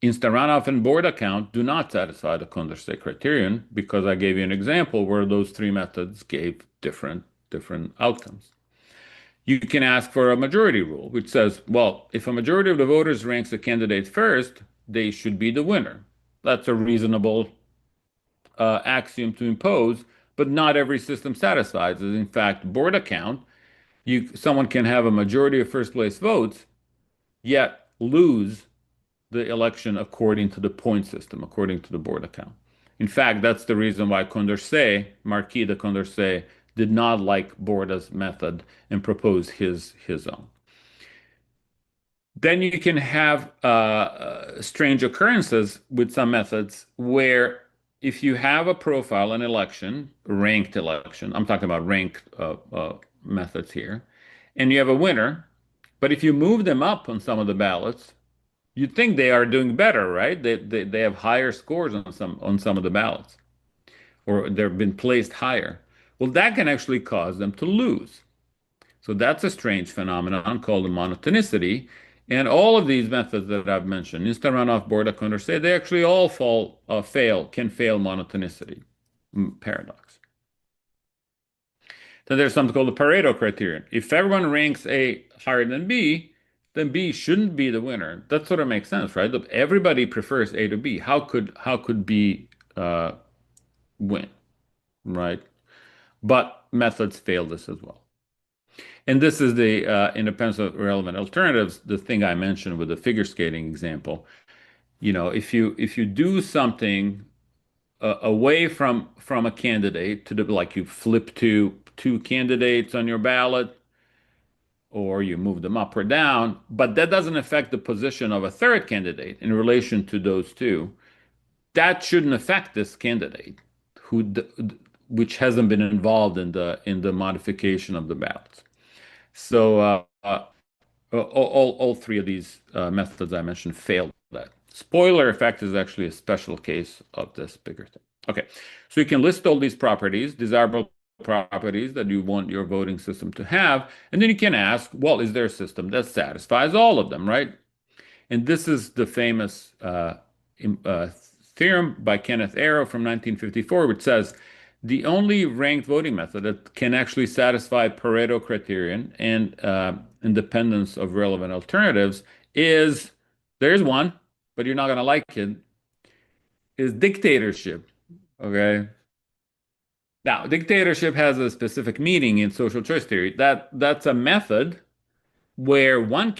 Insta-runoff and board account do not satisfy the Condorcet criterion because I gave you an example where those three methods gave different outcomes. You can ask for a majority rule, which says, well, if a majority of the voters ranks a candidate first, they should be the winner. That's a reasonable axiom to impose, but not every system satisfies it. In fact, board account, someone can have a majority of first place votes, yet lose the election according to the point system, according to the board account. In fact, that's the reason why Condorcet, Marquis de Condorcet, did not like Borda's method and proposed his own. Then you can have strange occurrences with some methods where if you have a profile, an election, ranked election, I'm talking about ranked methods here, and you have a winner, but if you move them up on some of the ballots, you'd think they are doing better, right? They have higher scores on some of the ballots, or they've been placed higher. Well, that can actually cause them to lose. So that's a strange phenomenon called monotonicity. And all of these methods that I've mentioned, instant runoff, Borda, Condorcet, they actually all can fail monotonicity paradox. Then there's something called the Pareto criterion. If everyone ranks A higher than B, then B shouldn't be the winner. That sort of makes sense, right? Look, everybody prefers A to B. How could B win, right? But methods fail this as well. And this is the independence of relevant alternatives, the thing I mentioned with the figure skating example. If you do something away from a candidate to the like you flip to two candidates on your ballot, or you move them up or down, but that doesn't affect the position of a third candidate in relation to those two. That shouldn't affect this candidate who which hasn't been involved in the modification of the ballots. So all three of these methods I mentioned failed that. Spoiler effect is actually a special case of this bigger thing. Okay, so you can list all these properties, desirable properties that you want your voting system to have, and then you can ask, well, is there a system that satisfies all of them, right? And this is the famous theorem by Kenneth Arrow from 1954, which says the only ranked voting method that can actually satisfy Pareto criterion and independence of relevant alternatives is, there's one, but you're not going to like it, is dictatorship. Okay. Now, dictatorship has a specific meaning in social choice theory. That's a method where one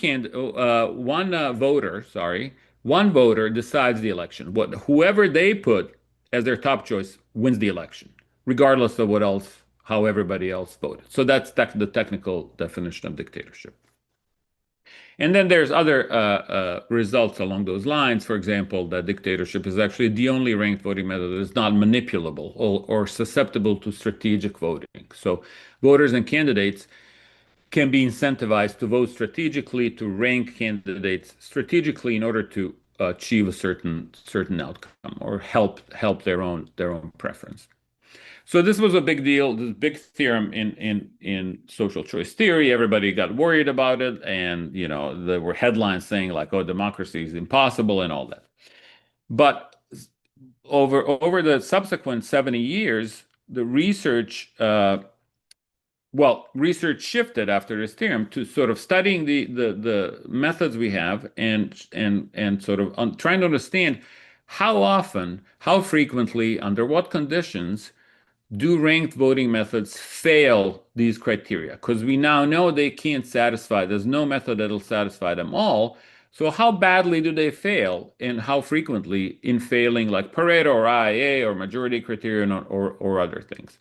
voter decides the election. Whoever they put as their top choice wins the election, regardless of how everybody else voted. So that's the technical definition of dictatorship. And then there's other results along those lines. For example, that dictatorship is actually the only ranked voting method that is not manipulable or susceptible to strategic voting. So voters and candidates can be incentivized to vote strategically, to rank candidates strategically in order to achieve a certain outcome or help their own preference. So this was a big deal, this big theorem in social choice theory. Everybody got worried about it, and there were headlines saying like, "Oh, democracy is impossible" and all that. But over the subsequent 70 years, the research shifted after this theorem to sort of studying the methods we have and sort of trying to understand how often, how frequently, under what conditions do ranked voting methods fail these criteria? Because we now know they can't satisfy, there's no method that'll satisfy them all. So how badly do they fail and how frequently in failing like Pareto or IA or majority criterion or other things?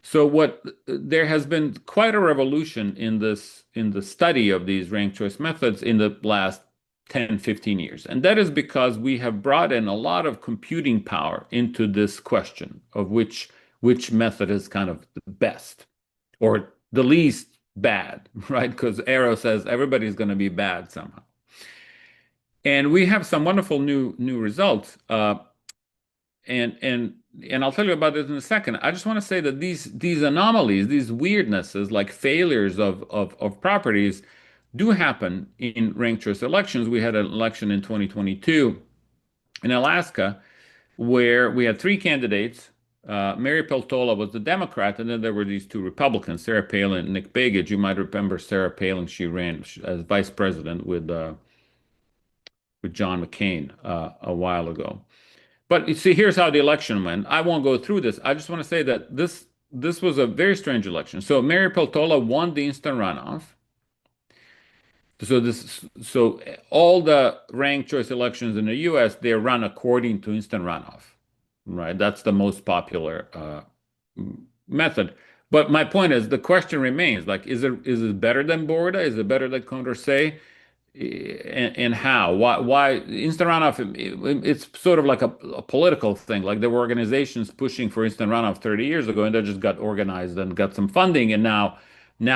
So there has been quite a revolution in the study of these ranked choice methods in the last 10, 15 years. And that is because we have brought in a lot of computing power into this question of which method is kind of the best or the least bad, right? Because Arrow says everybody's going to be bad somehow. And we have some wonderful new results. And I'll tell you about it in a second. I just want to say that these anomalies, these weirdnesses, like failures of properties, do happen in ranked choice elections. We had an election in 2022 in Alaska where we had three candidates. Mary Peltola was the Democrat, and then there were these two Republicans, Sarah Palin and Nick Begich. You might remember Sarah Palin. She ran as vice president with John McCain a while ago. But you see, here's how the election went. I won't go through this. I just want to say that this was a very strange election. So Mary Peltola won the instant runoff. So all the ranked choice elections in the U.S. they're run according to instant runoff, right? That's the most popular method. But my point is, the question remains: like, is it better than Borda? Is it better than Condorcet? And how? Why instant runoff? It's sort of like a political thing. Like there were organizations pushing for instant runoff 30 years ago, and they just got organized and got some funding. And now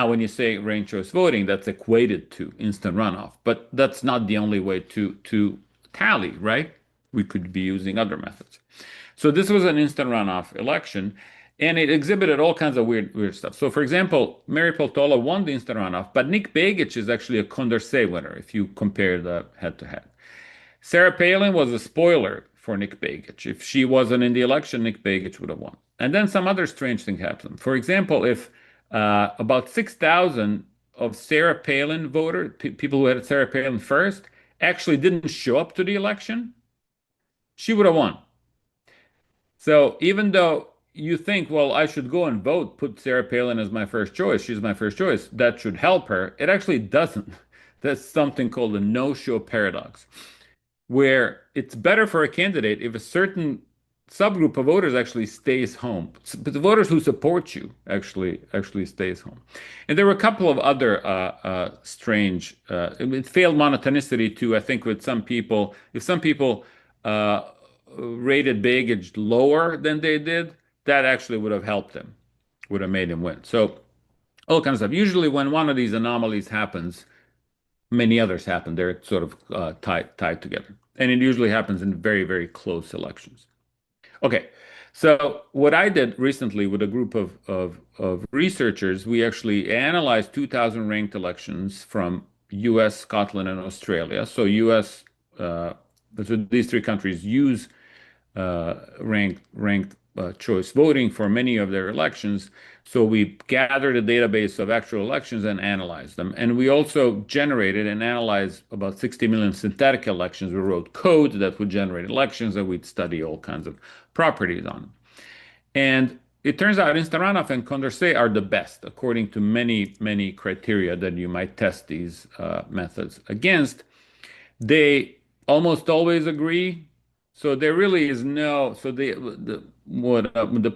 when you say ranked choice voting, that's equated to instant runoff. But that's not the only way to tally, right? We could be using other methods. So this was an instant runoff election, and it exhibited all kinds of weird stuff. So, for example, Mary Peltola won the instant runoff, but Nick Begich is actually a Condorcet winner if you compare the head-to-head. Sarah Palin was a spoiler for Nick Begich. If she wasn't in the election, Nick Begich would have won. And then some other strange thing happened. For example, if about 6,000 of Sarah Palin voters, people who had Sarah Palin first, actually didn't show up to the election, she would have won. So even though you think, well, I should go and vote, put Sarah Palin as my first choice, she's my first choice, that should help her, it actually doesn't. That's something called the no-show paradox, where it's better for a candidate if a certain subgroup of voters actually stays home. But the voters who support you actually stays home. And there were a couple of other strange. It failed monotonicity too. I think with some people, if some people rated Begich lower than they did, that actually would have helped them, would have made him win. So all kinds of stuff. Usually, when one of these anomalies happens, many others happen. They're sort of tied together, and it usually happens in very, very close elections. Okay, so what I did recently with a group of researchers, we actually analyzed 2,000 ranked elections from U.S., Scotland, and Australia. So U.S. So these three countries use ranked choice voting for many of their elections. So we gathered a database of actual elections and analyzed them. And we also generated and analyzed about 60 million synthetic elections. We wrote code that would generate elections and we'd study all kinds of properties on them. And it turns out instant runoff and Condorcet are the best according to many criteria that you might test these methods against. They almost always agree. So there really is no. So the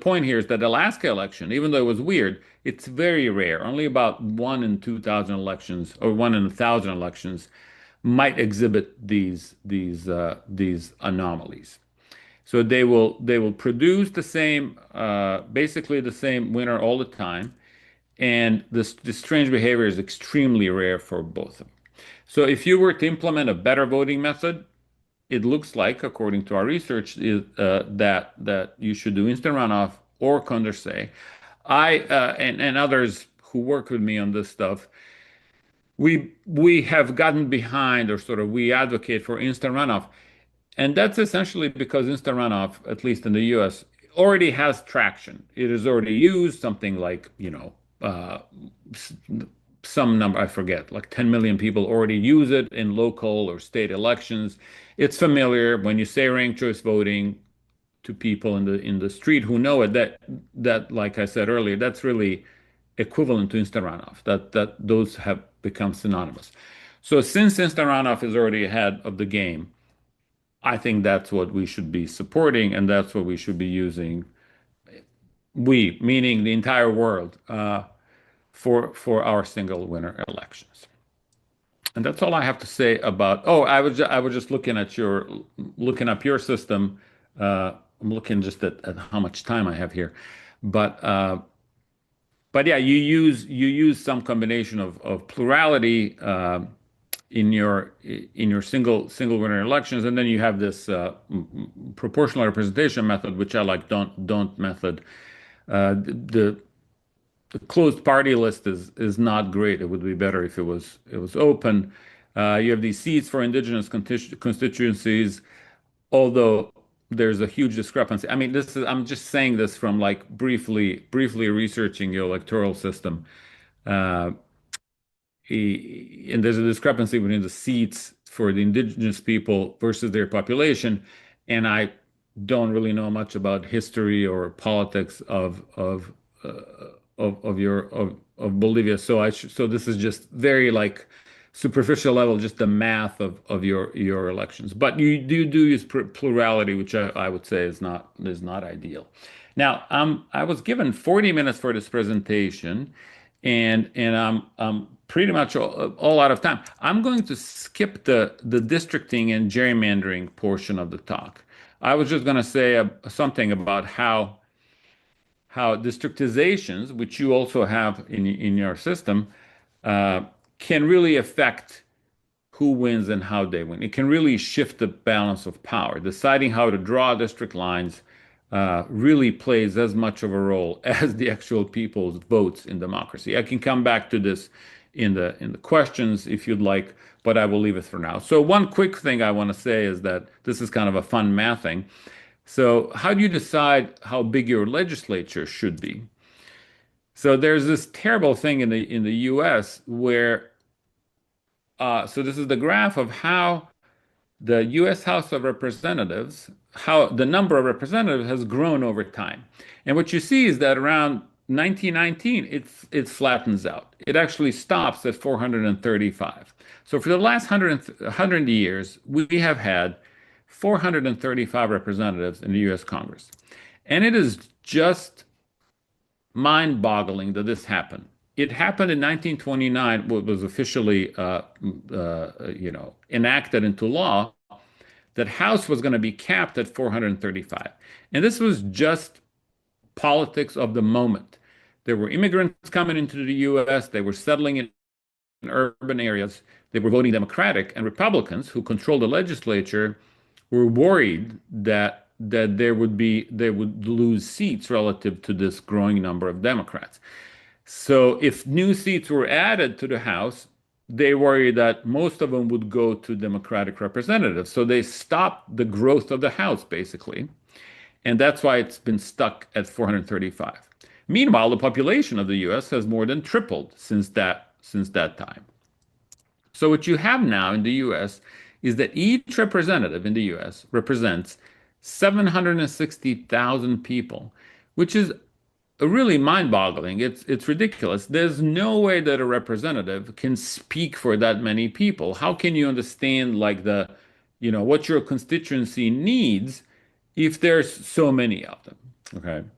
point here is that the Alaska election, even though it was weird, it's very rare. Only about 1 in 2,000 elections or 1 in 1,000 elections might exhibit these anomalies. So they will produce the same, basically the same winner all the time, and this strange behavior is extremely rare for both of them. So if you were to implement a better voting method, it looks like, according to our research, that you should do instant runoff or Condorcet. And others who work with me on this stuff, we have gotten behind, or sort of we advocate for instant runoff, and that's essentially because instant runoff, at least in the U.S., already has traction. It is already used, something like some number, I forget, like 10 million people already use it in local or state elections. It's familiar. When you say ranked choice voting to people in the street who know it, that like I said earlier, that's really equivalent to instant runoff. That those have become synonymous. So since instant runoff is already ahead of the game, I think that's what we should be supporting, and that's what we should be using. We, meaning the entire world, for our single winner elections. And that's all I have to say about. Oh, I was just looking up your system. I'm looking just at how much time I have here, but yeah, you use some combination of plurality in your single winner elections, and then you have this proportional representation method, which I like don't method. The the closed party list is not great. It would be better if it was open. You have these seats for indigenous constituencies, although there's a huge discrepancy. I mean, this is I'm just saying this from like briefly researching your electoral system. Uh, and there's a discrepancy between the seats for the indigenous people versus their population. And I don't really know much about history or politics uh, of Bolivia. So this is just very like superficial level, just the math of your elections. But you do use plurality, which I would say is not ideal. Now, I was given 40 minutes for this presentation, and I'm pretty much all out of time. I'm going to skip the districting and gerrymandering portion of the talk. I was just going to say something about how districtizations, which you also have in your system, uh, can really affect who wins and how they win. It can really shift the balance of power. Deciding how to draw district lines really plays as much of a role as the actual people's votes in democracy. I can come back to this in the questions if you'd like, but I will leave it for now. So one quick thing I want to say is that this is kind of a fun math thing. So how do you decide how big your legislature should be? So there's this terrible thing in the US where so this is the graph of how the US House of Representatives, how the number of representatives has grown over time. And what you see is that around 1919, it flattens out. It actually stops at 435. So for the last 100 years, we have had 435 representatives in the US Congress. And it is just mind-boggling that this happened. It happened in 1929, what was officially, enacted into law, that House was going to be capped at 435. And this was just politics of the moment. There were immigrants coming into the US, they were settling in urban areas, they were voting Democratic, and Republicans who controlled the legislature were worried that they would lose seats relative to this growing number of Democrats. So if new seats were added to the House, they worried that most of them would go to Democratic representatives. So they stopped the growth of the House, basically. And that's why it's been stuck at 435. Meanwhile, the population of the US has more than tripled since that time. So what you have now in the US is that each representative in the US represents 760,000 people, which is really mind-boggling. It's ridiculous. There's no way that a representative can speak for that many people. How can you understand like what your constituency needs if there's so many of them? Okay.